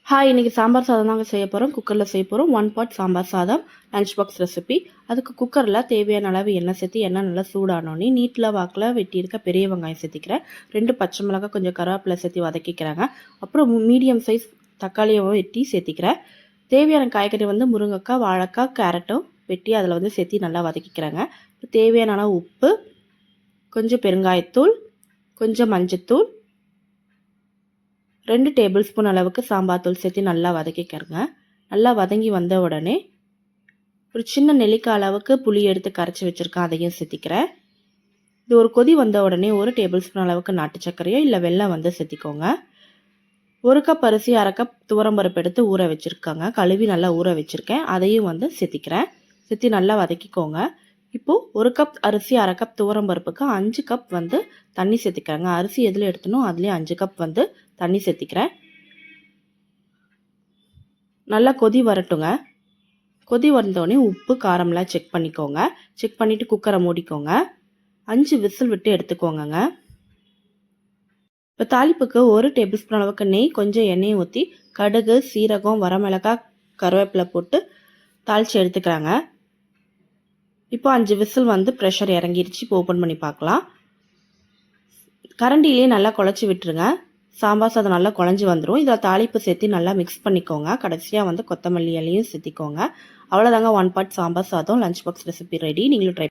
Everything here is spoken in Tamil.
ஹாய், இன்றைக்கி சாம்பார் சாதம் தாங்க செய்ய போகிறோம். குக்கரில் செய்ய போகிறோம். 1 பாட் சாம்பார் சாதம் லஞ்ச் பாக்ஸ் ரெசிபி. அதுக்கு குக்கரில் தேவையான அளவு எண்ணெய் சேர்த்து எண்ணெய் நல்லா சூடானோடனே நீட்டில் வாக்கில் வெட்டியிருக்க பெரிய வெங்காயம் சேர்த்திக்கிறேன். 2 பச்சை மிளகாய், கொஞ்சம் கருவேப்பிலை சேர்த்து வதக்கிக்கிறாங்க. அப்புறம் மீடியம் சைஸ் தக்காளியை வெட்டி சேர்த்திக்கிறேன். தேவையான காய்கறி முருங்கைக்காய், வாழைக்காய், கேரட்டும் வெட்டி அதில் சேர்த்து நல்லா வதக்கிக்கிறாங்க. தேவையான அளவு உப்பு, கொஞ்சம் பெருங்காயத்தூள், கொஞ்சம் மஞ்சத்தூள், 2 டேபிள் ஸ்பூன் அளவுக்கு சாம்பார் தூள் சேர்த்து நல்லா வதக்கிக்கிறங்க. நல்லா வதங்கி வந்த உடனே ஒரு சின்ன நெல்லிக்காய் அளவுக்கு புளி எடுத்து கரைச்சி வச்சுருக்கேன், அதையும் சேர்த்திக்கிறேன். இது ஒரு கொதி வந்த உடனே 1 டேபிள் ஸ்பூன் அளவுக்கு நாட்டு சர்க்கரையோ இல்லை வெல்லம் சேர்த்திக்கோங்க. 1 கப் அரிசி, 1/2 கப் துவரம்பருப்பு எடுத்து ஊற வச்சுருக்காங்க. கழுவி நல்லா ஊற வச்சுருக்கேன், அதையும் சேர்த்திக்கிறேன். சேர்த்து நல்லா வதக்கிக்கோங்க. இப்போது 1 கப் அரிசி, 1/2 கப் துவரம்பருப்புக்கு 5 கப் தண்ணி சேர்த்திக்கிறாங்க. அரிசி எதில் எடுத்தனோ அதுலேயே 5 கப் தண்ணி சேர்த்திக்கிறேன். நல்லா கொதி வரட்டுங்க. கொதி வந்தோடனே உப்பு காரம்லாம் செக் பண்ணிக்கோங்க. செக் பண்ணிவிட்டு குக்கரை மூடிக்கோங்க. 5 விசில் விட்டு எடுத்துக்கோங்க. இப்போ தாளிப்புக்கு 1 டேபிள் ஸ்பூன் அளவுக்கு நெய், கொஞ்சம் எண்ணெயை ஊற்றி கடுகு, சீரகம், வரமிளகாய், கருவேப்பிலை போட்டு தாளித்து எடுத்துக்கிறாங்க. இப்போ 5 விசில் ப்ரெஷர் இறங்கிடுச்சு. இப்போ ஓப்பன் பண்ணி பார்க்கலாம். கரண்டிலே நல்லா குழச்சி விட்டுருங்க. சாம்பார் சாதம் நல்லா குழஞ்சி வந்துடும். இதில் தாளிப்பு சேர்த்து நல்லா மிக்ஸ் பண்ணிக்கோங்க. கடைசியாக கொத்தமல்லி இலையும் சேர்த்திக்கோங்க. அவ்வளோதாங்க, 1 பாட் சாம்பார் சாதம் லஞ்ச் பாக்ஸ் ரெசிபி ரெடி. நீங்களும் ட்ரை